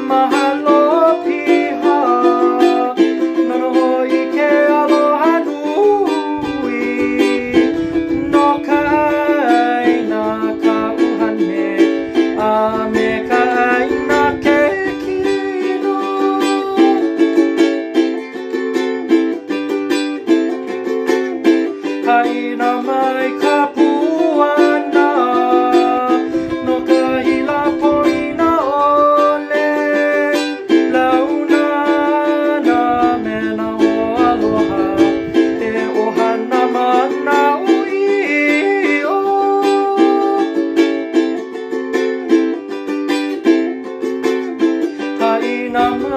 mahalo piha nono hoi ke aloha nui no ka aina ka uhane a me ka aina ke kino haina mai ka puana no ka hila poina ole launa na me na o aloha e ohana mana ui o haina mai